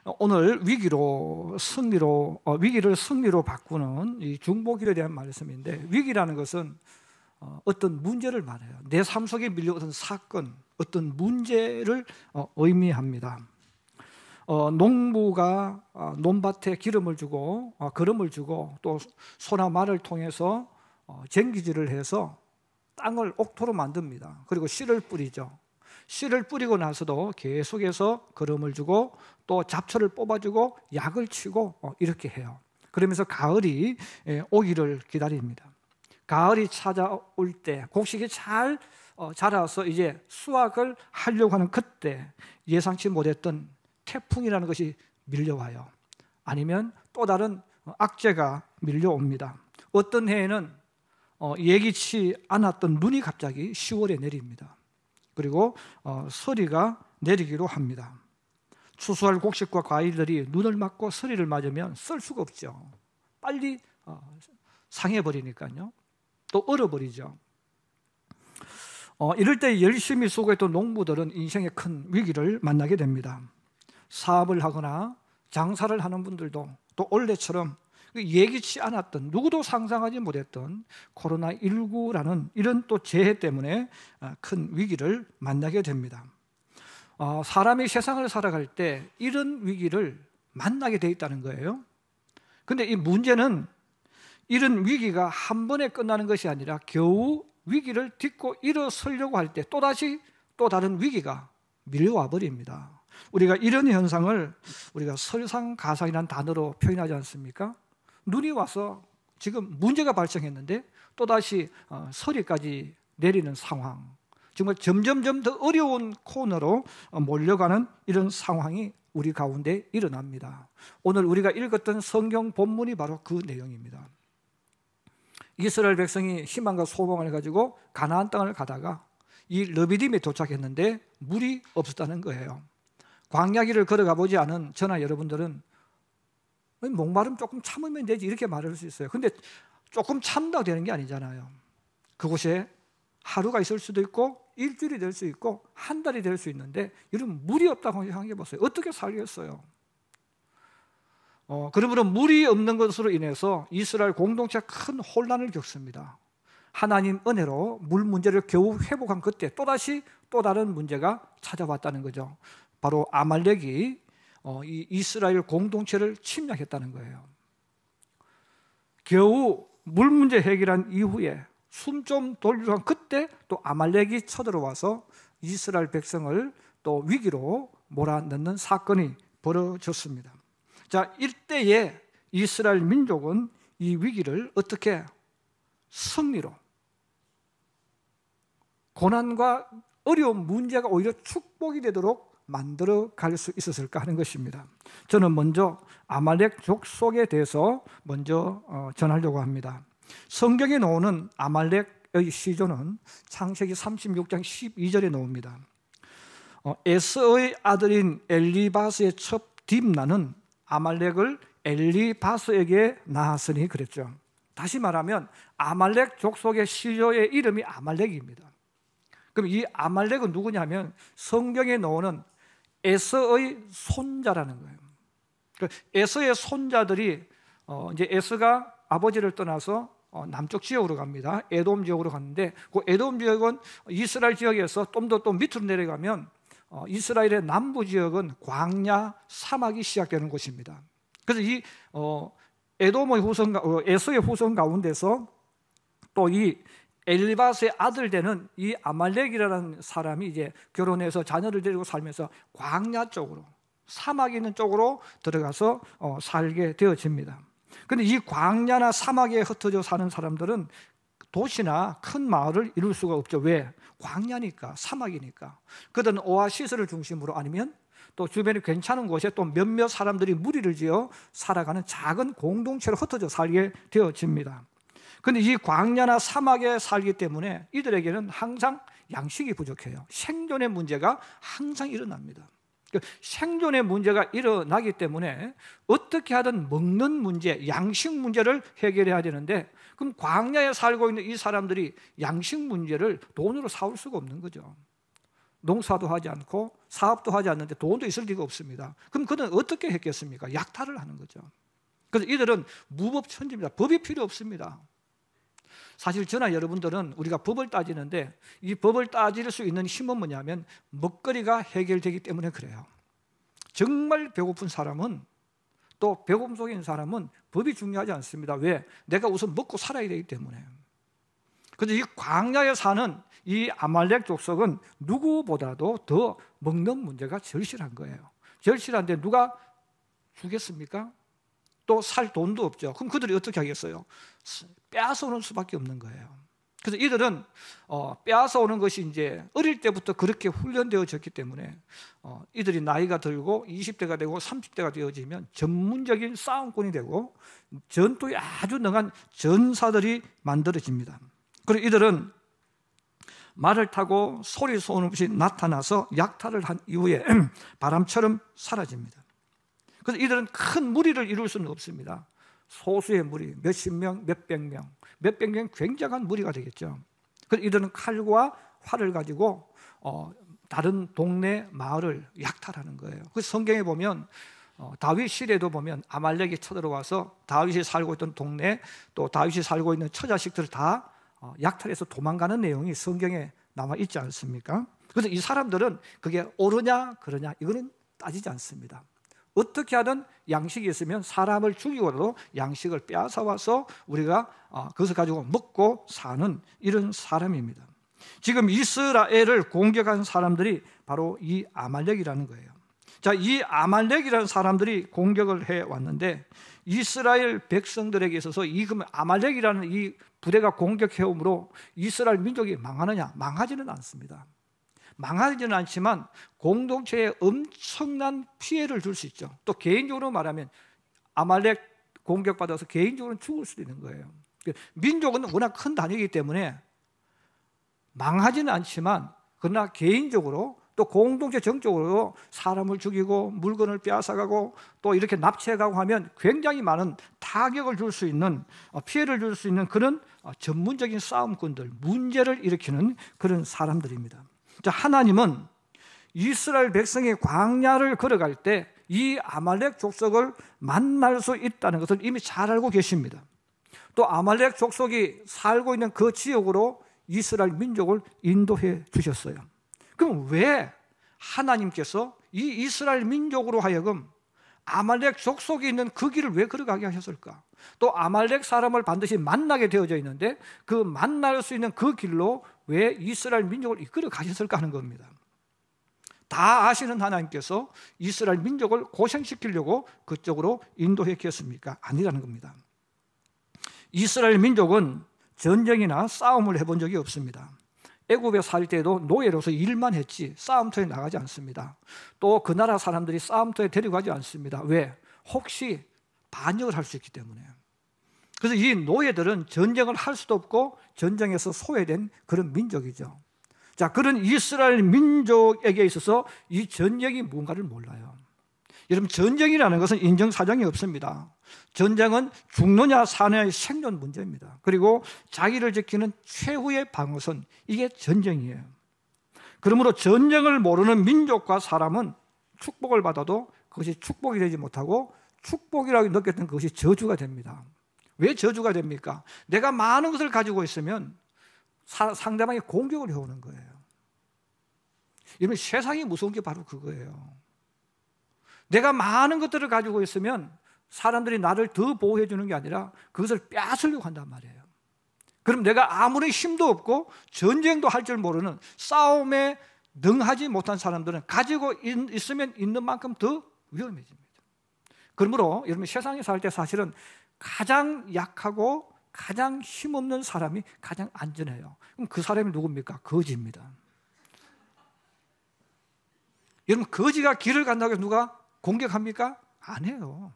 오늘 위기를 승리로 바꾸는 이 중보기도에 대한 말씀인데, 위기라는 것은 어떤 문제를 말해요. 내 삶 속에 밀려오던 사건, 어떤 문제를 의미합니다. 농부가 논밭에 기름을 주고 거름을 주고 또 소나 말을 통해서 쟁기질을 해서 땅을 옥토로 만듭니다. 그리고 씨를 뿌리죠. 씨를 뿌리고 나서도 계속해서 거름을 주고 또 잡초를 뽑아주고 약을 치고 이렇게 해요. 그러면서 가을이 오기를 기다립니다. 가을이 찾아올 때 곡식이 잘 자라서 이제 수확을 하려고 하는 그때 예상치 못했던 태풍이라는 것이 밀려와요. 아니면 또 다른 악재가 밀려옵니다. 어떤 해에는 예기치 않았던 눈이 갑자기 10월에 내립니다. 그리고 서리가 내리기로 합니다. 추수할 곡식과 과일들이 눈을 맞고 서리를 맞으면 쓸 수가 없죠. 빨리 상해버리니까요. 또 얼어버리죠. 이럴 때 열심히 수고했던 농부들은 인생의 큰 위기를 만나게 됩니다. 사업을 하거나 장사를 하는 분들도 또 올해처럼 예기치 않았던, 누구도 상상하지 못했던 코로나19라는 이런 또 재해 때문에 큰 위기를 만나게 됩니다. 사람이 세상을 살아갈 때 이런 위기를 만나게 돼 있다는 거예요. 그런데 이 문제는 이런 위기가 한 번에 끝나는 것이 아니라 겨우 위기를 딛고 일어서려고 할 때 또다시 또 다른 위기가 밀려와 버립니다. 우리가 이런 현상을 우리가 설상가상이라는 단어로 표현하지 않습니까? 눈이 와서 지금 문제가 발생했는데 또다시 서리까지 내리는 상황, 정말 점점점 더 어려운 코너로 몰려가는 이런 상황이 우리 가운데 일어납니다. 오늘 우리가 읽었던 성경 본문이 바로 그 내용입니다. 이스라엘 백성이 희망과 소망을 가지고 가나안 땅을 가다가 이 르비딤에 도착했는데 물이 없었다는 거예요. 광야길을 걸어가 보지 않은 저나 여러분들은 목마름 조금 참으면 되지 이렇게 말할 수 있어요. 근데 조금 참다고 되는 게 아니잖아요. 그곳에 하루가 있을 수도 있고 일주일이 될 수 있고 한 달이 될 수 있는데 이런 물이 없다고 생각해 보세요. 어떻게 살겠어요? 그러므로 물이 없는 것으로 인해서 이스라엘 공동체가 큰 혼란을 겪습니다. 하나님 은혜로 물 문제를 겨우 회복한 그때 또다시 또 다른 문제가 찾아왔다는 거죠. 바로 아말렉이 이 이스라엘 공동체를 침략했다는 거예요. 겨우 물 문제 해결한 이후에 숨 좀 돌리려 한 그때 또 아말렉이 쳐들어와서 이스라엘 백성을 또 위기로 몰아넣는 사건이 벌어졌습니다. 자, 이때에 이스라엘 민족은 이 위기를 어떻게 승리로, 고난과 어려운 문제가 오히려 축복이 되도록 만들어 갈 수 있었을까 하는 것입니다. 저는 먼저 아말렉 족속에 대해서 먼저 전하려고 합니다. 성경에 나오는 아말렉의 시조는 창세기 36장 12절에 나옵니다. 에서의 아들인 엘리바스의 첩 딥나는 아말렉을 엘리바스에게 낳았으니 그랬죠. 다시 말하면 아말렉 족속의 시조의 이름이 아말렉입니다. 그럼 이 아말렉은 누구냐면 성경에 나오는 에서의 손자라는 거예요. 에서의 손자들이 이제 에서가 아버지를 떠나서 남쪽 지역으로 갑니다. 에돔 지역으로 갔는데 그 에돔 지역은 이스라엘 지역에서 좀 더 또 밑으로 내려가면 이스라엘의 남부 지역은 광야 사막이 시작되는 곳입니다. 그래서 이 에돔의 후손, 에서의 후손 가운데서 또 이 엘리바스의 아들 되는 이 아말렉이라는 사람이 이제 결혼해서 자녀를 데리고 살면서 광야 쪽으로, 사막이 있는 쪽으로 들어가서 살게 되어집니다. 그런데 이 광야나 사막에 흩어져 사는 사람들은 도시나 큰 마을을 이룰 수가 없죠. 왜? 광야니까, 사막이니까. 그들은 오아시스를 중심으로 아니면 또 주변에 괜찮은 곳에 또 몇몇 사람들이 무리를 지어 살아가는 작은 공동체로 흩어져 살게 되어집니다. 그런데 이 광야나 사막에 살기 때문에 이들에게는 항상 양식이 부족해요. 생존의 문제가 항상 일어납니다. 생존의 문제가 일어나기 때문에 어떻게 하든 먹는 문제, 양식 문제를 해결해야 되는데 그럼 광야에 살고 있는 이 사람들이 양식 문제를 돈으로 사올 수가 없는 거죠. 농사도 하지 않고 사업도 하지 않는데 돈도 있을 리가 없습니다. 그럼 그는 어떻게 했겠습니까? 약탈을 하는 거죠. 그래서 이들은 무법천지입니다. 법이 필요 없습니다. 사실 저나 여러분들은 우리가 법을 따지는데 이 법을 따질 수 있는 힘은 뭐냐면 먹거리가 해결되기 때문에 그래요. 정말 배고픈 사람은, 또 배고픔 속에 있는 사람은 법이 중요하지 않습니다. 왜? 내가 우선 먹고 살아야 되기 때문에. 그런데 이 광야에 사는 이 아말렉 족속은 누구보다도 더 먹는 문제가 절실한 거예요. 절실한데 누가 주겠습니까? 또 살 돈도 없죠. 그럼 그들이 어떻게 하겠어요? 빼앗아오는 수밖에 없는 거예요. 그래서 이들은 빼앗아오는 것이 이제 어릴 때부터 그렇게 훈련되어졌기 때문에 이들이 나이가 들고 20대가 되고 30대가 되어지면 전문적인 싸움꾼이 되고 전투에 아주 능한 전사들이 만들어집니다. 그리고 이들은 말을 타고 소리 소문 없이 나타나서 약탈을 한 이후에 바람처럼 사라집니다. 그래서 이들은 큰 무리를 이룰 수는 없습니다. 소수의 무리, 몇십 명, 몇백 명, 몇백 명 굉장한 무리가 되겠죠. 그래서 이들은 칼과 활을 가지고 다른 동네 마을을 약탈하는 거예요. 그래서 성경에 보면 다윗 시대도 보면 아말렉이 쳐들어와서 다윗이 살고 있던 동네, 또 다윗이 살고 있는 처자식들을 다 약탈해서 도망가는 내용이 성경에 남아 있지 않습니까? 그래서 이 사람들은 그게 옳으냐 그러냐 이거는 따지지 않습니다. 어떻게 하든 양식이 있으면 사람을 죽이고라도 양식을 빼앗아와서 우리가 그것을 가지고 먹고 사는 이런 사람입니다. 지금 이스라엘을 공격한 사람들이 바로 이 아말렉이라는 거예요. 자, 이 아말렉이라는 사람들이 공격을 해왔는데 이스라엘 백성들에게 있어서 이 아말렉이라는 이 부대가 공격해옴으로 이스라엘 민족이 망하느냐? 망하지는 않습니다. 망하지는 않지만 공동체에 엄청난 피해를 줄 수 있죠. 또 개인적으로 말하면 아말렉 공격받아서 개인적으로는 죽을 수도 있는 거예요. 민족은 워낙 큰 단위이기 때문에 망하지는 않지만 그러나 개인적으로 또 공동체 정적으로 사람을 죽이고 물건을 빼앗아가고 또 이렇게 납치해가고 하면 굉장히 많은 타격을 줄 수 있는, 피해를 줄 수 있는 그런 전문적인 싸움꾼들, 문제를 일으키는 그런 사람들입니다. 자, 하나님은 이스라엘 백성이 광야를 걸어갈 때 이 아말렉 족속을 만날 수 있다는 것을 이미 잘 알고 계십니다. 또 아말렉 족속이 살고 있는 그 지역으로 이스라엘 민족을 인도해 주셨어요. 그럼 왜 하나님께서 이 이스라엘 민족으로 하여금 아말렉 족속이 있는 그 길을 왜 걸어가게 하셨을까? 또 아말렉 사람을 반드시 만나게 되어져 있는데 그 만날 수 있는 그 길로 왜 이스라엘 민족을 이끌어 가셨을까 하는 겁니다. 다 아시는 하나님께서 이스라엘 민족을 고생시키려고 그쪽으로 인도했겠습니까? 아니라는 겁니다. 이스라엘 민족은 전쟁이나 싸움을 해본 적이 없습니다. 애굽에 살 때도 노예로서 일만 했지 싸움터에 나가지 않습니다. 또 그 나라 사람들이 싸움터에 데려가지 않습니다. 왜? 혹시 반역을 할 수 있기 때문에. 그래서 이 노예들은 전쟁을 할 수도 없고 전쟁에서 소외된 그런 민족이죠. 자, 그런 이스라엘 민족에게 있어서 이 전쟁이 뭔가를 몰라요. 여러분, 전쟁이라는 것은 인정사정이 없습니다. 전쟁은 죽느냐 사느냐의 생존 문제입니다. 그리고 자기를 지키는 최후의 방어선, 이게 전쟁이에요. 그러므로 전쟁을 모르는 민족과 사람은 축복을 받아도 그것이 축복이 되지 못하고 축복이라고 느꼈던 그것이 저주가 됩니다. 왜 저주가 됩니까? 내가 많은 것을 가지고 있으면 상대방이 공격을 해오는 거예요. 여러분, 세상이 무서운 게 바로 그거예요. 내가 많은 것들을 가지고 있으면 사람들이 나를 더 보호해 주는 게 아니라 그것을 빼앗으려고 한단 말이에요. 그럼 내가 아무리 힘도 없고 전쟁도 할 줄 모르는, 싸움에 능하지 못한 사람들은 가지고 있으면 있는 만큼 더 위험해집니다. 그러므로 여러분, 세상에 살 때 사실은 가장 약하고 가장 힘없는 사람이 가장 안전해요. 그럼 그 사람이 누굽니까? 거지입니다. 여러분, 거지가 길을 간다고 해서 누가 공격합니까? 안 해요.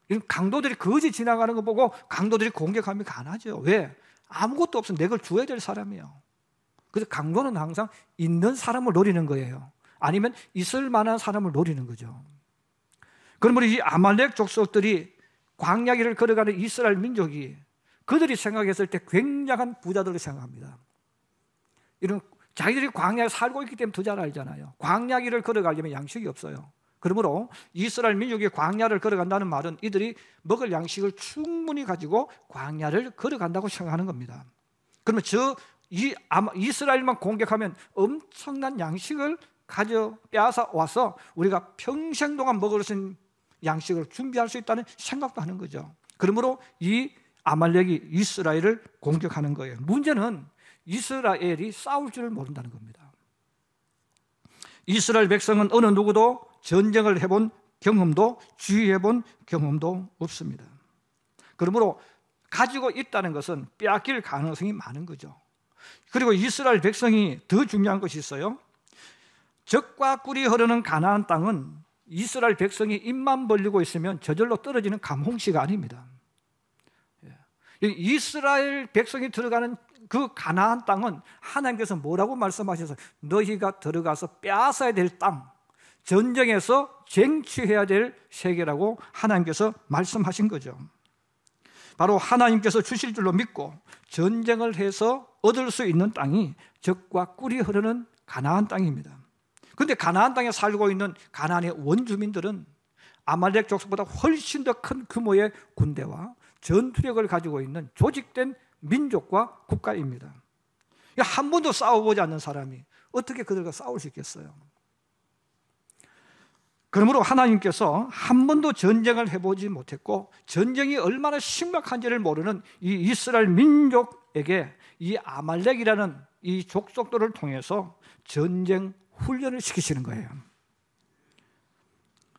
여러분, 강도들이 거지 지나가는 거 보고 강도들이 공격합니까? 안 하죠. 왜? 아무것도 없으면 내 걸 줘야 될 사람이에요. 그래서 강도는 항상 있는 사람을 노리는 거예요. 아니면 있을 만한 사람을 노리는 거죠. 그러므로 이 아말렉 족속들이 광야길을 걸어가는 이스라엘 민족이 그들이 생각했을 때 굉장한 부자들을 생각합니다. 이런 자기들이 광야에 살고 있기 때문에 더 잘 알잖아요. 광야 길을 걸어가려면 양식이 없어요. 그러므로 이스라엘 민족이 광야를 걸어간다는 말은 이들이 먹을 양식을 충분히 가지고 광야를 걸어간다고 생각하는 겁니다. 그러면 이스라엘만 공격하면 엄청난 양식을 빼앗아 와서 우리가 평생 동안 먹을 수 있는 양식을 준비할 수 있다는 생각도 하는 거죠. 그러므로 이 아말렉이 이스라엘을 공격하는 거예요. 문제는 이스라엘이 싸울 줄을 모른다는 겁니다. 이스라엘 백성은 어느 누구도 전쟁을 해본 경험도, 주의해본 경험도 없습니다. 그러므로 가지고 있다는 것은 빼앗길 가능성이 많은 거죠. 그리고 이스라엘 백성이 더 중요한 것이 있어요. 젖과 꿀이 흐르는 가나안 땅은 이스라엘 백성이 입만 벌리고 있으면 저절로 떨어지는 감홍시가 아닙니다. 이스라엘 백성이 들어가는 그 가나안 땅은 하나님께서 뭐라고 말씀하셔서 너희가 들어가서 빼앗아야 될 땅, 전쟁에서 쟁취해야 될 세계라고 하나님께서 말씀하신 거죠. 바로 하나님께서 주실 줄로 믿고 전쟁을 해서 얻을 수 있는 땅이 젖과 꿀이 흐르는 가나안 땅입니다. 그런데 가나안 땅에 살고 있는 가나안의 원주민들은 아말렉 족속보다 훨씬 더 큰 규모의 군대와 전투력을 가지고 있는 조직된 민족과 국가입니다. 한 번도 싸워보지 않는 사람이 어떻게 그들과 싸울 수 있겠어요? 그러므로 하나님께서 한 번도 전쟁을 해보지 못했고 전쟁이 얼마나 심각한지를 모르는 이 이스라엘 민족에게 이 아말렉이라는 이 족속들을 통해서 전쟁 훈련을 시키시는 거예요.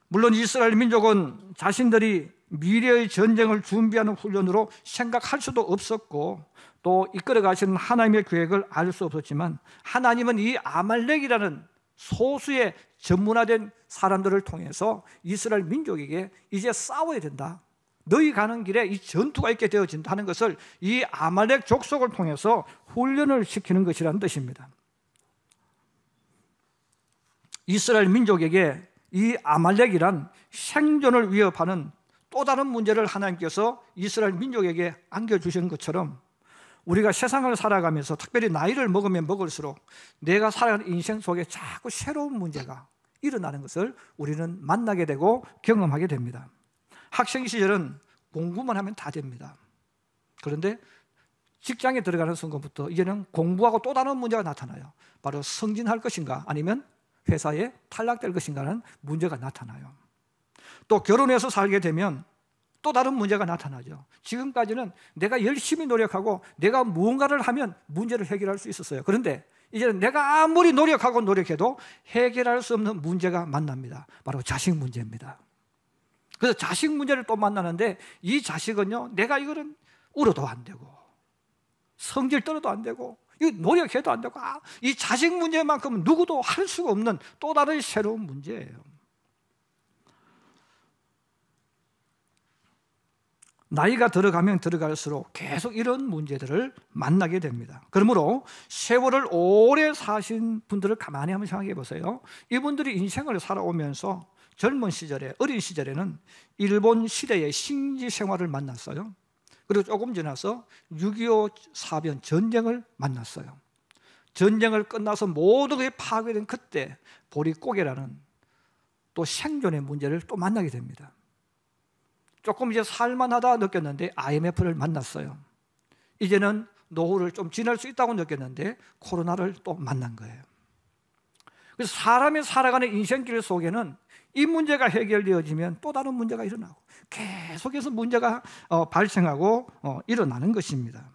물론 이스라엘 민족은 자신들이 미래의 전쟁을 준비하는 훈련으로 생각할 수도 없었고 또 이끌어 가시는 하나님의 계획을 알 수 없었지만 하나님은 이 아말렉이라는 소수의 전문화된 사람들을 통해서 이스라엘 민족에게 이제 싸워야 된다, 너희 가는 길에 이 전투가 있게 되어진다는 것을 이 아말렉 족속을 통해서 훈련을 시키는 것이라는 뜻입니다. 이스라엘 민족에게 이 아말렉이란 생존을 위협하는 또 다른 문제를 하나님께서 이스라엘 민족에게 안겨주시는 것처럼 우리가 세상을 살아가면서 특별히 나이를 먹으면 먹을수록 내가 살아가는 인생 속에 자꾸 새로운 문제가 일어나는 것을 우리는 만나게 되고 경험하게 됩니다. 학생 시절은 공부만 하면 다 됩니다. 그런데 직장에 들어가는 순간부터 이제는 공부하고 또 다른 문제가 나타나요. 바로 승진할 것인가 아니면 회사에 탈락될 것인가라는 문제가 나타나요. 또 결혼해서 살게 되면 또 다른 문제가 나타나죠. 지금까지는 내가 열심히 노력하고 내가 무언가를 하면 문제를 해결할 수 있었어요. 그런데 이제는 내가 아무리 노력해도 해결할 수 없는 문제가 만납니다. 바로 자식 문제입니다. 그래서 자식 문제를 또 만나는데 이 자식은요, 내가 이거는 울어도 안 되고 성질 떨어도 안 되고 이 노력해도 안 되고 이 자식 문제만큼은 누구도 할 수가 없는 또 다른 새로운 문제예요. 나이가 들어가면 들어갈수록 계속 이런 문제들을 만나게 됩니다. 그러므로 세월을 오래 사신 분들을 가만히 한번 생각해 보세요. 이분들이 인생을 살아오면서 젊은 시절에, 어린 시절에는 일본 시대의 식민지 생활을 만났어요. 그리고 조금 지나서 6.25 사변 전쟁을 만났어요. 전쟁을 끝나서 모든 게 파괴된 그때 보릿고개라는 또 생존의 문제를 또 만나게 됩니다. 조금 이제 살만하다 느꼈는데 IMF를 만났어요. 이제는 노후를 좀 지날 수 있다고 느꼈는데 코로나를 또 만난 거예요. 그래서 사람이 살아가는 인생길 속에는 이 문제가 해결되어지면 또 다른 문제가 일어나고 계속해서 문제가 발생하고 일어나는 것입니다.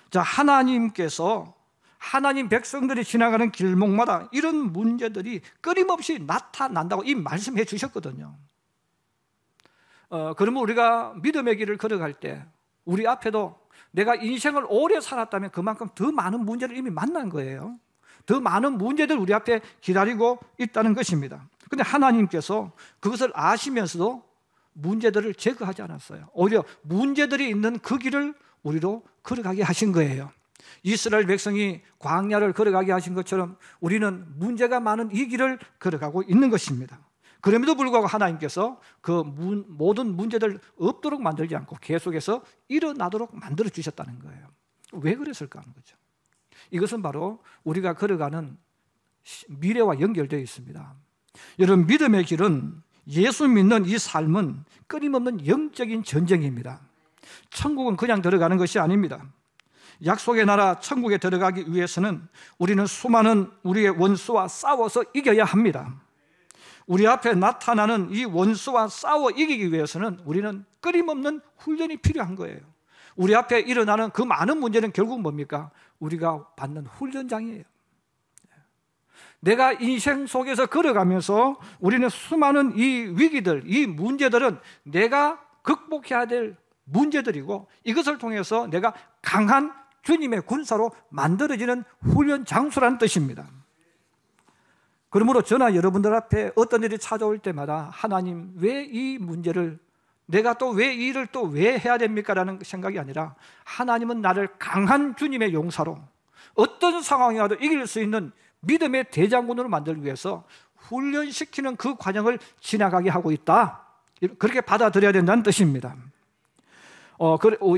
자, 하나님께서 하나님 백성들이 지나가는 길목마다 이런 문제들이 끊임없이 나타난다고 이 말씀해 주셨거든요. 그러면 우리가 믿음의 길을 걸어갈 때 우리 앞에도 내가 인생을 오래 살았다면 그만큼 더 많은 문제를 이미 만난 거예요. 더 많은 문제들 우리 앞에 기다리고 있다는 것입니다. 그런데 하나님께서 그것을 아시면서도 문제들을 제거하지 않았어요. 오히려 문제들이 있는 그 길을 우리로 걸어가게 하신 거예요. 이스라엘 백성이 광야를 걸어가게 하신 것처럼 우리는 문제가 많은 이 길을 걸어가고 있는 것입니다. 그럼에도 불구하고 하나님께서 그 모든 문제들 없도록 만들지 않고 계속해서 일어나도록 만들어 주셨다는 거예요. 왜 그랬을까 하는 거죠. 이것은 바로 우리가 걸어가는 미래와 연결되어 있습니다. 여러분, 믿음의 길은, 예수 믿는 이 삶은 끊임없는 영적인 전쟁입니다. 천국은 그냥 들어가는 것이 아닙니다. 약속의 나라 천국에 들어가기 위해서는 우리는 수많은 우리의 원수와 싸워서 이겨야 합니다. 우리 앞에 나타나는 이 원수와 싸워 이기기 위해서는 우리는 끊임없는 훈련이 필요한 거예요. 우리 앞에 일어나는 그 많은 문제는 결국 뭡니까? 우리가 받는 훈련장이에요. 내가 인생 속에서 걸어가면서 우리는 수많은 이 위기들, 이 문제들은 내가 극복해야 될 문제들이고, 이것을 통해서 내가 강한 주님의 군사로 만들어지는 훈련 장소라는 뜻입니다. 그러므로 저나 여러분들 앞에 어떤 일이 찾아올 때마다 하나님, 왜 이 문제를, 내가 또 왜 이 일을 또 왜 해야 됩니까? 라는 생각이 아니라, 하나님은 나를 강한 주님의 용사로 어떤 상황이 와도 이길 수 있는 믿음의 대장군으로 만들기 위해서 훈련시키는 그 과정을 지나가게 하고 있다. 그렇게 받아들여야 된다는 뜻입니다.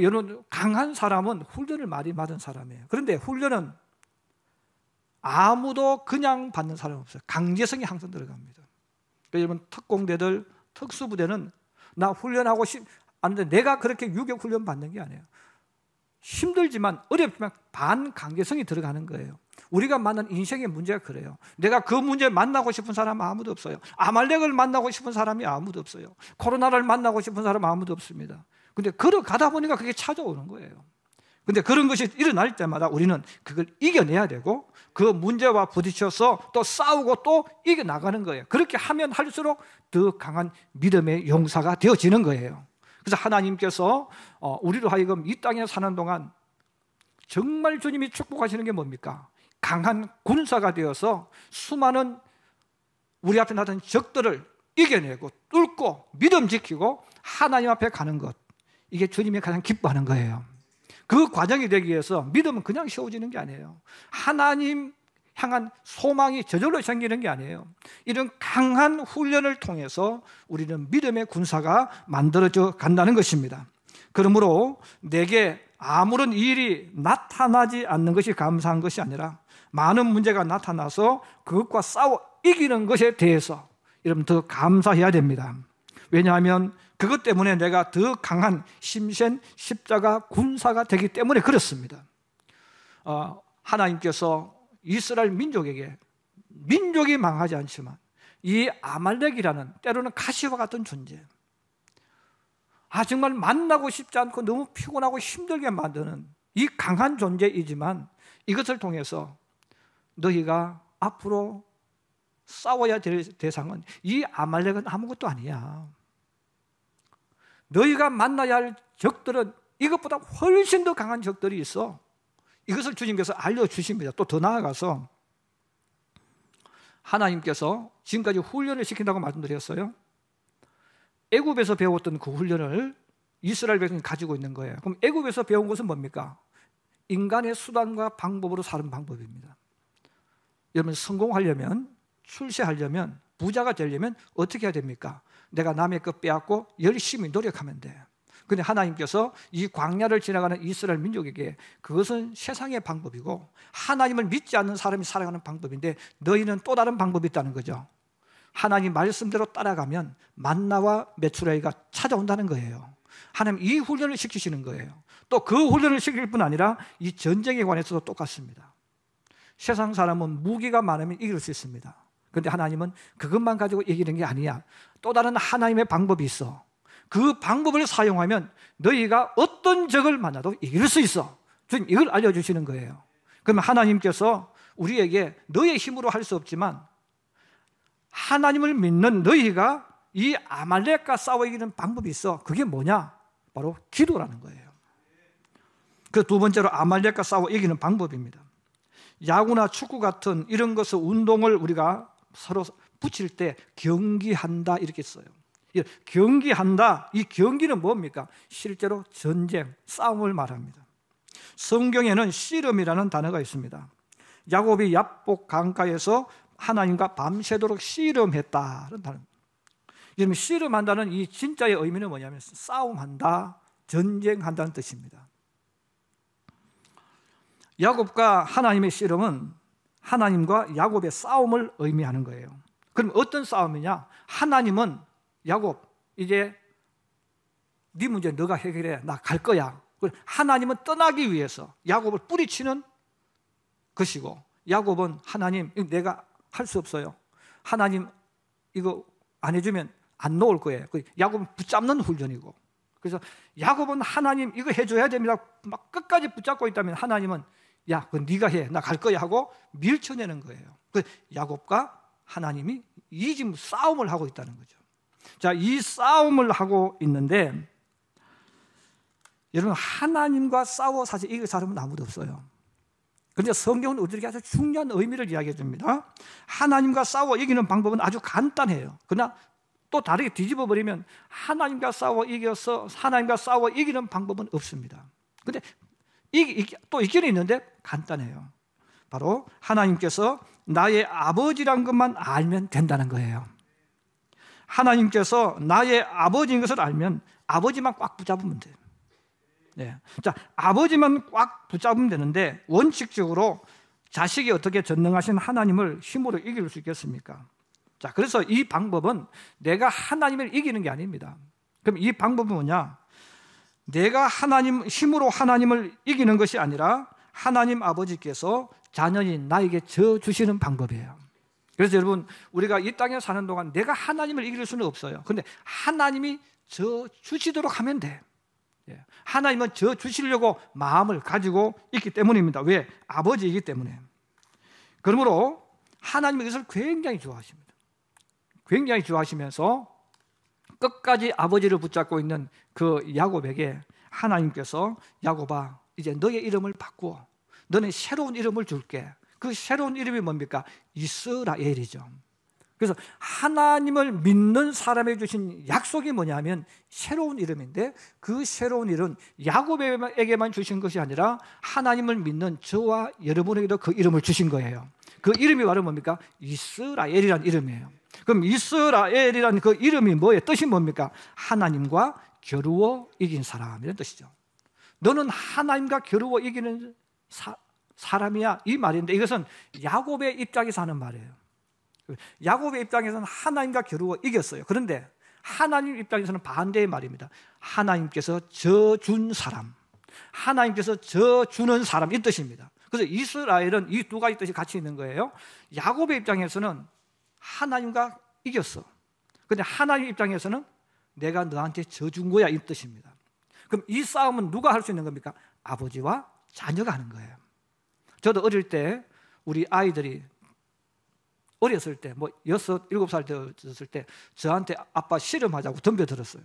여러분, 강한 사람은 훈련을 많이 받은 사람이에요. 그런데 훈련은 아무도 그냥 받는 사람 없어요. 강제성이 항상 들어갑니다. 여러분, 특공대들, 특수부대는 나 훈련하고 않는데 내가 그렇게 유격 훈련 받는 게 아니에요. 힘들지만 어렵지만 반강제성이 들어가는 거예요. 우리가 만난 인생의 문제가 그래요. 내가 그 문제 만나고 싶은 사람 아무도 없어요. 아말렉을 만나고 싶은 사람이 아무도 없어요. 코로나를 만나고 싶은 사람 아무도 없습니다. 근데 걸어가다 보니까 그게 찾아오는 거예요. 근데 그런 것이 일어날 때마다 우리는 그걸 이겨내야 되고, 그 문제와 부딪혀서 또 싸우고 또 이겨나가는 거예요. 그렇게 하면 할수록 더 강한 믿음의 용사가 되어지는 거예요. 그래서 하나님께서 우리로 하여금 이 땅에 사는 동안 정말 주님이 축복하시는 게 뭡니까? 강한 군사가 되어서 수많은 우리 앞에 나타난 적들을 이겨내고 뚫고 믿음 지키고 하나님 앞에 가는 것, 이게 주님이 가장 기뻐하는 거예요. 그 과정이 되기 위해서 믿음은 그냥 쉬워지는 게 아니에요. 하나님 향한 소망이 저절로 생기는 게 아니에요. 이런 강한 훈련을 통해서 우리는 믿음의 군사가 만들어져 간다는 것입니다. 그러므로 내게 아무런 일이 나타나지 않는 것이 감사한 것이 아니라, 많은 문제가 나타나서 그것과 싸워 이기는 것에 대해서 여러분 더 감사해야 됩니다. 왜냐하면 그것 때문에 내가 더 강한 심신 십자가 군사가 되기 때문에 그렇습니다. 하나님께서 이스라엘 민족에게, 민족이 망하지 않지만 이 아말렉이라는 때로는 가시와 같은 존재, 정말 만나고 싶지 않고 너무 피곤하고 힘들게 만드는 이 강한 존재이지만, 이것을 통해서 너희가 앞으로 싸워야 될 대상은 이 아말렉은 아무것도 아니야. 너희가 만나야 할 적들은 이것보다 훨씬 더 강한 적들이 있어. 이것을 주님께서 알려주십니다. 또 더 나아가서 하나님께서 지금까지 훈련을 시킨다고 말씀드렸어요. 애굽에서 배웠던 그 훈련을 이스라엘 백성이 가지고 있는 거예요. 그럼 애굽에서 배운 것은 뭡니까? 인간의 수단과 방법으로 사는 방법입니다. 여러분, 성공하려면, 출세하려면, 부자가 되려면 어떻게 해야 됩니까? 내가 남의 것 빼앗고 열심히 노력하면 돼. 그런데 하나님께서 이 광야를 지나가는 이스라엘 민족에게 그것은 세상의 방법이고 하나님을 믿지 않는 사람이 살아가는 방법인데, 너희는 또 다른 방법이 있다는 거죠. 하나님 말씀대로 따라가면 만나와 메추라기가 찾아온다는 거예요. 하나님 이 훈련을 시키시는 거예요. 또 그 훈련을 시킬 뿐 아니라 이 전쟁에 관해서도 똑같습니다. 세상 사람은 무기가 많으면 이길 수 있습니다. 그런데 하나님은 그것만 가지고 이기는 게 아니야. 또 다른 하나님의 방법이 있어. 그 방법을 사용하면 너희가 어떤 적을 만나도 이길 수 있어. 주님 이걸 알려주시는 거예요. 그러면 하나님께서 우리에게 너의 힘으로 할 수 없지만 하나님을 믿는 너희가 이 아말렉과 싸워 이기는 방법이 있어. 그게 뭐냐? 바로 기도라는 거예요. 그 두 번째로 아말렉과 싸워 이기는 방법입니다. 야구나 축구 같은 이런 것을, 운동을 우리가 서로 붙일 때 경기한다 이렇게 써요. 경기한다, 이 경기는 뭡니까? 실제로 전쟁, 싸움을 말합니다. 성경에는 씨름이라는 단어가 있습니다. 야곱이 야복 강가에서 하나님과 밤새도록 씨름했다는 단어입니다. 여러분, 씨름한다는 이 진짜의 의미는 뭐냐면 싸움한다, 전쟁한다는 뜻입니다. 야곱과 하나님의 씨름은 하나님과 야곱의 싸움을 의미하는 거예요. 그럼 어떤 싸움이냐? 하나님은 야곱, 이제 네 문제 너가 해결해. 나 갈 거야. 하나님은 떠나기 위해서 야곱을 뿌리치는 것이고, 야곱은 하나님, 내가 할 수 없어요. 하나님 이거 안 해주면 안 놓을 거예요. 야곱은 붙잡는 훈련이고, 그래서 야곱은 하나님 이거 해줘야 됩니다. 막 끝까지 붙잡고 있다면 하나님은 야, 그건 네가 해. 나 갈 거야 하고 밀쳐내는 거예요. 야곱과 하나님이 이 지금 싸움을 하고 있다는 거죠. 자, 이 싸움을 하고 있는데 여러분, 하나님과 싸워 사실 이길 사람은 아무도 없어요. 그런데 성경은 우리에게 아주 중요한 의미를 이야기해 줍니다. 하나님과 싸워 이기는 방법은 아주 간단해요. 그러나 또 다르게 뒤집어 버리면 하나님과 싸워 이기는 방법은 없습니다. 근데 또 있기는 있는데 간단해요. 바로 하나님께서 나의 아버지란 것만 알면 된다는 거예요. 하나님께서 나의 아버지인 것을 알면 아버지만 꽉 붙잡으면 돼요. 네. 자, 아버지만 꽉 붙잡으면 되는데 원칙적으로 자식이 어떻게 전능하신 하나님을 힘으로 이길 수 있겠습니까? 자, 그래서 이 방법은 내가 하나님을 이기는 게 아닙니다. 그럼 이 방법은 뭐냐? 내가 힘으로 하나님을 이기는 것이 아니라 하나님 아버지께서 자녀인 나에게 져 주시는 방법이에요. 그래서 여러분, 우리가 이 땅에 사는 동안 내가 하나님을 이길 수는 없어요. 그런데 하나님이 져 주시도록 하면 돼. 하나님은 저 주시려고 마음을 가지고 있기 때문입니다. 왜? 아버지이기 때문에. 그러므로 하나님은 이것을 굉장히 좋아하십니다. 굉장히 좋아하시면서 끝까지 아버지를 붙잡고 있는 그 야곱에게 하나님께서 야곱아, 이제 너의 이름을 바꾸어. 너는 새로운 이름을 줄게. 그 새로운 이름이 뭡니까? 이스라엘이죠. 그래서 하나님을 믿는 사람에게 주신 약속이 뭐냐면 새로운 이름인데, 그 새로운 이름은 야곱에게만 주신 것이 아니라 하나님을 믿는 저와 여러분에게도 그 이름을 주신 거예요. 그 이름이 바로 뭡니까? 이스라엘이라는 이름이에요. 그럼 이스라엘이라는 그 이름이 뭐예요? 뜻이 뭡니까? 하나님과 겨루어 이긴 사람이라는 뜻이죠. 너는 하나님과 겨루어 이기는 사람이야, 이 말인데 이것은 야곱의 입장에서 하는 말이에요. 야곱의 입장에서는 하나님과 겨루어 이겼어요. 그런데 하나님 입장에서는 반대의 말입니다. 하나님께서 져준 사람, 하나님께서 져주는 사람, 이 뜻입니다. 그래서 이스라엘은 이 두 가지 뜻이 같이 있는 거예요. 야곱의 입장에서는 하나님과 이겼어. 그런데 하나님 입장에서는 내가 너한테 져준 거야, 이 뜻입니다. 그럼 이 싸움은 누가 할 수 있는 겁니까? 아버지와 자녀가 하는 거예요. 저도 어릴 때 우리 아이들이 어렸을 때, 6, 7살 되었을 때 저한테 아빠 씨름하자고 덤벼들었어요.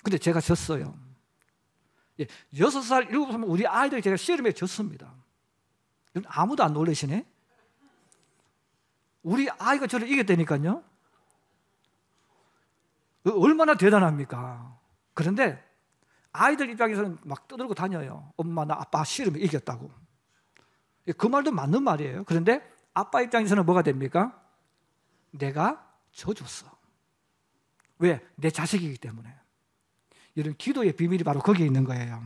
근데 제가 졌어요. 6살, 7살이면 우리 아이들이 제가 씨름에 졌습니다. 아무도 안 놀라시네? 우리 아이가 저를 이겼다니까요. 얼마나 대단합니까? 그런데 아이들 입장에서는 막 떠들고 다녀요. 엄마, 나 아빠 씨름에 이겼다고. 그 말도 맞는 말이에요. 그런데 아빠 입장에서는 뭐가 됩니까? 내가 져줬어. 왜? 내 자식이기 때문에. 이런 기도의 비밀이 바로 거기에 있는 거예요.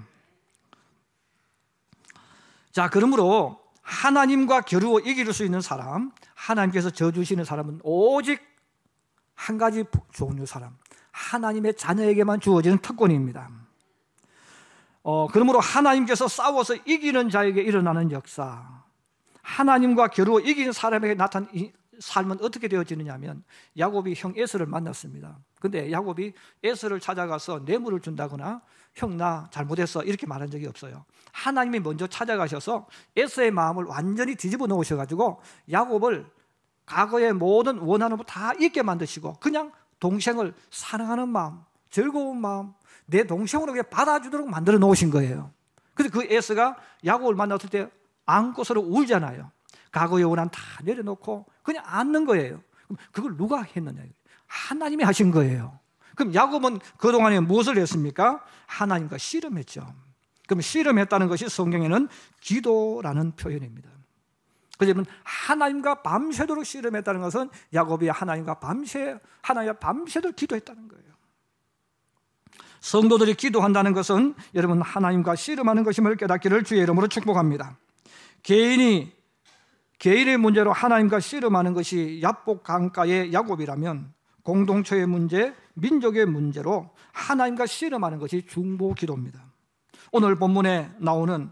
자, 그러므로 하나님과 겨루어 이길 수 있는 사람, 하나님께서 져주시는 사람은 오직 한 가지 종류 사람, 하나님의 자녀에게만 주어지는 특권입니다. 그러므로 하나님께서 싸워서 이기는 자에게 일어나는 역사, 하나님과 겨루어 이긴 사람에게 나타난 이 삶은 어떻게 되어지느냐 하면, 야곱이 형 에서를 만났습니다. 근데 야곱이 에서를 찾아가서 뇌물을 준다거나 형 나 잘못했어 이렇게 말한 적이 없어요. 하나님이 먼저 찾아가셔서 에서의 마음을 완전히 뒤집어 놓으셔가지고 야곱을 과거의 모든 원한을 다 잊게 만드시고 그냥 동생을 사랑하는 마음, 즐거운 마음, 내 동생으로 받아주도록 만들어 놓으신 거예요. 그래서 그 에서가 야곱을 만났을 때 안고서로 울잖아요. 과거의 원한 다 내려놓고 그냥 앉는 거예요. 그럼 그걸 누가 했느냐? 하나님이 하신 거예요. 그럼 야곱은 그동안에 무엇을 했습니까? 하나님과 씨름했죠. 그럼 씨름했다는 것이 성경에는 기도라는 표현입니다. 그러면 하나님과 밤새도록 씨름했다는 것은 야곱이 하나님과 밤새도록 기도했다는 거예요. 성도들이 기도한다는 것은 여러분 하나님과 씨름하는 것임을 깨닫기를 주의 이름으로 축복합니다. 개인의 문제로 하나님과 씨름하는 것이 야복 강가의 야곱이라면 공동체의 문제, 민족의 문제로 하나님과 씨름하는 것이 중보 기도입니다. 오늘 본문에 나오는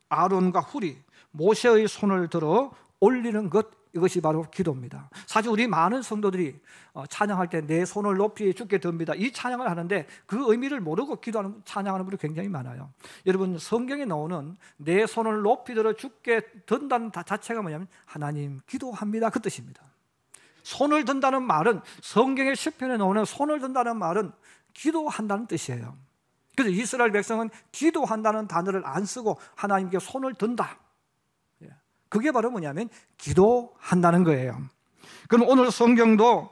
아론과 훌이 모세의 손을 들어 올리는 것, 이것이 바로 기도입니다. 사실 우리 많은 성도들이 찬양할 때 내 손을 높이 주께 듭니다, 이 찬양을 하는데 그 의미를 모르고 기도하는, 찬양하는 분이 굉장히 많아요. 여러분, 성경에 나오는 내 손을 높이 들어 주께 든다는 자체가 뭐냐면 하나님 기도합니다, 그 뜻입니다. 손을 든다는 말은, 성경의 시편에 나오는 손을 든다는 말은 기도한다는 뜻이에요. 그래서 이스라엘 백성은 기도한다는 단어를 안 쓰고 하나님께 손을 든다, 그게 바로 뭐냐면 기도한다는 거예요. 그럼 오늘 성경도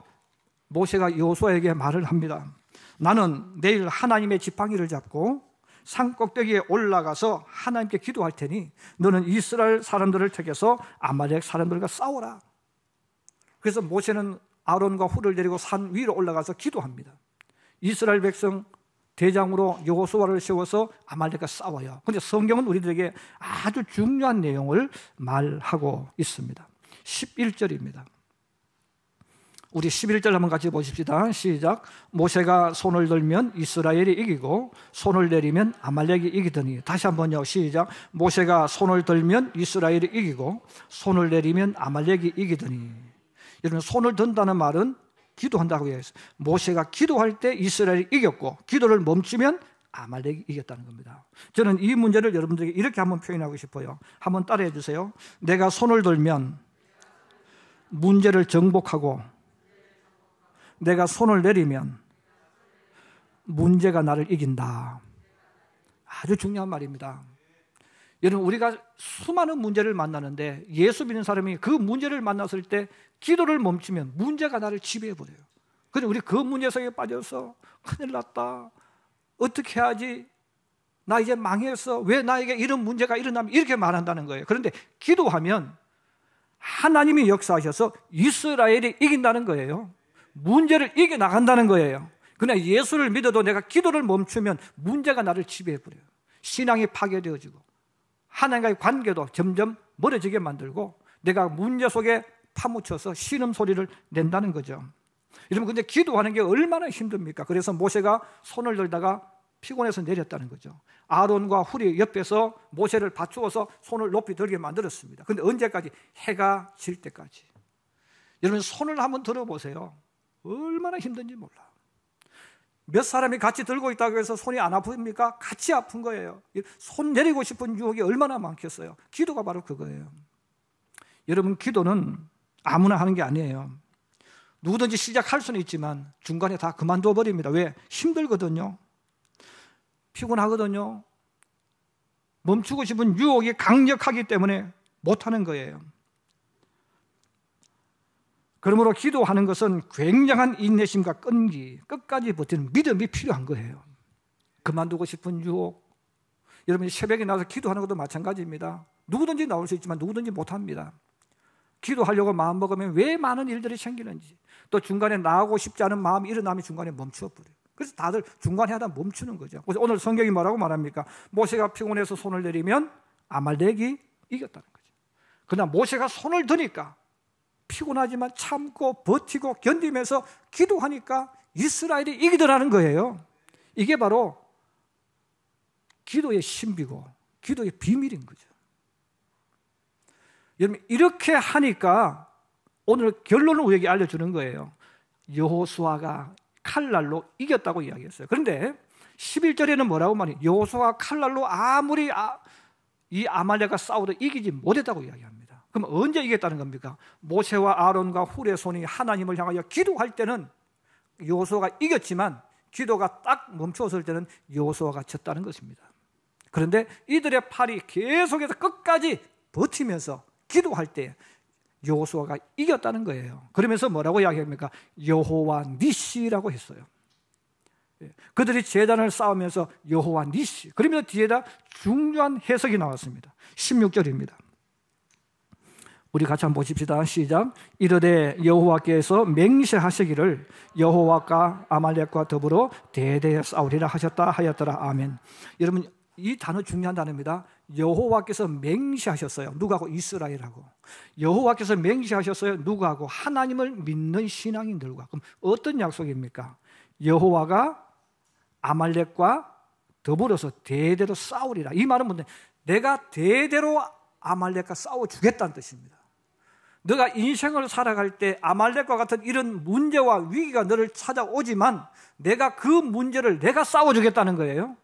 모세가 여호수아에게 말을 합니다. 나는 내일 하나님의 지팡이를 잡고 산 꼭대기에 올라가서 하나님께 기도할 테니 너는 이스라엘 사람들을 택해서 아말렉 사람들과 싸워라. 그래서 모세는 아론과 훌을 데리고 산 위로 올라가서 기도합니다. 이스라엘 백성 대장으로 여호수아를 세워서 아말렉과 싸워요. 그런데 성경은 우리들에게 아주 중요한 내용을 말하고 있습니다. 11절입니다. 우리 11절 한번 같이 보십시다. 시작. 모세가 손을 들면 이스라엘이 이기고 손을 내리면 아말렉이 이기더니. 다시 한번요. 시작. 모세가 손을 들면 이스라엘이 이기고 손을 내리면 아말렉이 이기더니. 여러분, 손을 든다는 말은 기도한다고 해서 모세가 기도할 때 이스라엘이 이겼고 기도를 멈추면 아말렉이 이겼다는 겁니다. 저는 이 문제를 여러분들에게 이렇게 한번 표현하고 싶어요. 한번 따라해 주세요. 내가 손을 들면 문제를 정복하고 내가 손을 내리면 문제가 나를 이긴다. 아주 중요한 말입니다. 여러분, 우리가 수많은 문제를 만나는데 예수 믿는 사람이 그 문제를 만났을 때 기도를 멈추면 문제가 나를 지배해버려요. 그런데 우리 그 문제 속에 빠져서 큰일 났다, 어떻게 해야지, 나 이제 망했어, 왜 나에게 이런 문제가 일어나면, 이렇게 말한다는 거예요. 그런데 기도하면 하나님이 역사하셔서 이스라엘이 이긴다는 거예요. 문제를 이겨나간다는 거예요. 그냥 예수를 믿어도 내가 기도를 멈추면 문제가 나를 지배해버려요. 신앙이 파괴되어지고 하나님과의 관계도 점점 멀어지게 만들고 내가 문제 속에 파묻혀서 신음소리를 낸다는 거죠. 여러분, 근데 기도하는 게 얼마나 힘듭니까? 그래서 모세가 손을 들다가 피곤해서 내렸다는 거죠. 아론과 훌이 옆에서 모세를 받추어서 손을 높이 들게 만들었습니다. 그런데 언제까지? 해가 질 때까지. 여러분, 손을 한번 들어보세요. 얼마나 힘든지 몰라. 몇 사람이 같이 들고 있다고 해서 손이 안 아픕니까? 같이 아픈 거예요. 손 내리고 싶은 유혹이 얼마나 많겠어요. 기도가 바로 그거예요. 여러분, 기도는 아무나 하는 게 아니에요. 누구든지 시작할 수는 있지만 중간에 다 그만둬 버립니다. 왜? 힘들거든요. 피곤하거든요. 멈추고 싶은 유혹이 강력하기 때문에 못하는 거예요. 그러므로 기도하는 것은 굉장한 인내심과 끈기, 끝까지 버티는 믿음이 필요한 거예요. 그만두고 싶은 유혹. 여러분, 새벽에 나와서 기도하는 것도 마찬가지입니다. 누구든지 나올 수 있지만 누구든지 못합니다. 기도하려고 마음먹으면 왜 많은 일들이 생기는지, 또 중간에 나가고 싶지 않은 마음이 일어나면 중간에 멈춰버려요. 그래서 다들 중간에 하다 멈추는 거죠. 그래서 오늘 성경이 뭐라고 말합니까? 모세가 피곤해서 손을 내리면 아말렉이 이겼다는 거죠. 그러나 모세가 손을 드니까 피곤하지만 참고 버티고 견디면서 기도하니까 이스라엘이 이기더라는 거예요. 이게 바로 기도의 신비고 기도의 비밀인 거죠. 여러분, 이렇게 하니까 오늘 결론을 우리에게 알려주는 거예요. 여호수아가 칼날로 이겼다고 이야기했어요. 그런데 11절에는 뭐라고 말해요? 여호수아가 칼날로 아무리 이 아말렉과 싸워도 이기지 못했다고 이야기합니다. 그럼 언제 이겼다는 겁니까? 모세와 아론과 훌의 손이 하나님을 향하여 기도할 때는 여호수아가 이겼지만 기도가 딱 멈추었을 때는 여호수아가 졌다는 것입니다. 그런데 이들의 팔이 계속해서 끝까지 버티면서 기도할 때 여호수아가 이겼다는 거예요. 그러면서 뭐라고 이야기합니까? 여호와 니시라고 했어요. 그들이 제단을 쌓으면서 여호와 니시, 그러면서 뒤에다 중요한 해석이 나왔습니다. 16절입니다. 우리 같이 한번 보십시다. 시작. 이르되 여호와께서 맹세하시기를 여호와가 아말렉과 더불어 대대에 싸우리라 하셨다 하였더라. 아멘. 여러분, 이 단어 중요한 단어입니다. 여호와께서 맹세하셨어요. 누구하고? 이스라엘하고. 여호와께서 맹세하셨어요. 누구하고? 하나님을 믿는 신앙인들과. 그럼 어떤 약속입니까? 여호와가 아말렉과 더불어서 대대로 싸우리라. 이 말은 뭔데? 내가 대대로 아말렉과 싸워주겠다는 뜻입니다. 너가 인생을 살아갈 때 아말렉과 같은 이런 문제와 위기가 너를 찾아오지만 내가 그 문제를 내가 싸워주겠다는 거예요.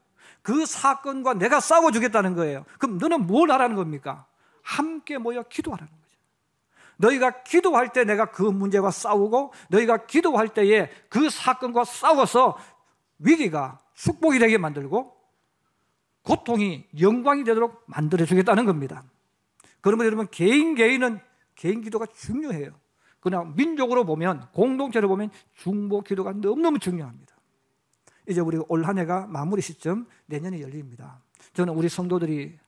그 사건과 내가 싸워주겠다는 거예요. 그럼 너는 뭘 하라는 겁니까? 함께 모여 기도하라는 거죠. 너희가 기도할 때 내가 그 문제와 싸우고, 너희가 기도할 때에 그 사건과 싸워서 위기가 축복이 되게 만들고 고통이 영광이 되도록 만들어주겠다는 겁니다. 그러면 여러분, 개인은 개인 기도가 중요해요. 그냥 민족으로 보면, 공동체로 보면 중보 기도가 너무너무 중요합니다. 이제 우리 올 한 해가 마무리 시점, 내년이 열립니다. 저는 우리 성도들이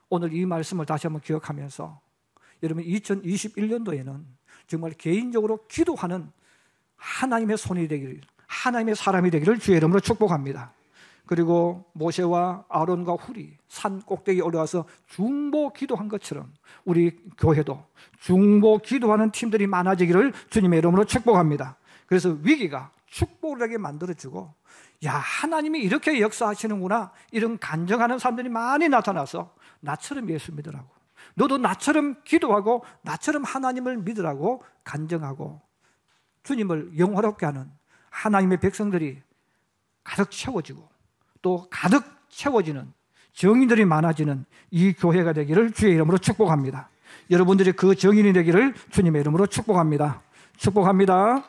오늘 이 말씀을 다시 한번 기억하면서 여러분 2021년도에는 정말 개인적으로 기도하는 하나님의 손이 되기를, 하나님의 사람이 되기를 주의 이름으로 축복합니다. 그리고 모세와 아론과 훌이 산 꼭대기에 올라와서 중보 기도한 것처럼 우리 교회도 중보 기도하는 팀들이 많아지기를 주님의 이름으로 축복합니다. 그래서 위기가 축복을 하게 만들어주고, 야, 하나님이 이렇게 역사하시는구나, 이런 간증하는 사람들이 많이 나타나서 나처럼 예수 믿으라고, 너도 나처럼 기도하고 나처럼 하나님을 믿으라고 간증하고 주님을 영화롭게 하는 하나님의 백성들이 가득 채워지고 또 가득 채워지는 정인들이 많아지는 이 교회가 되기를 주의 이름으로 축복합니다. 여러분들이 그 정인이 되기를 주님의 이름으로 축복합니다. 축복합니다.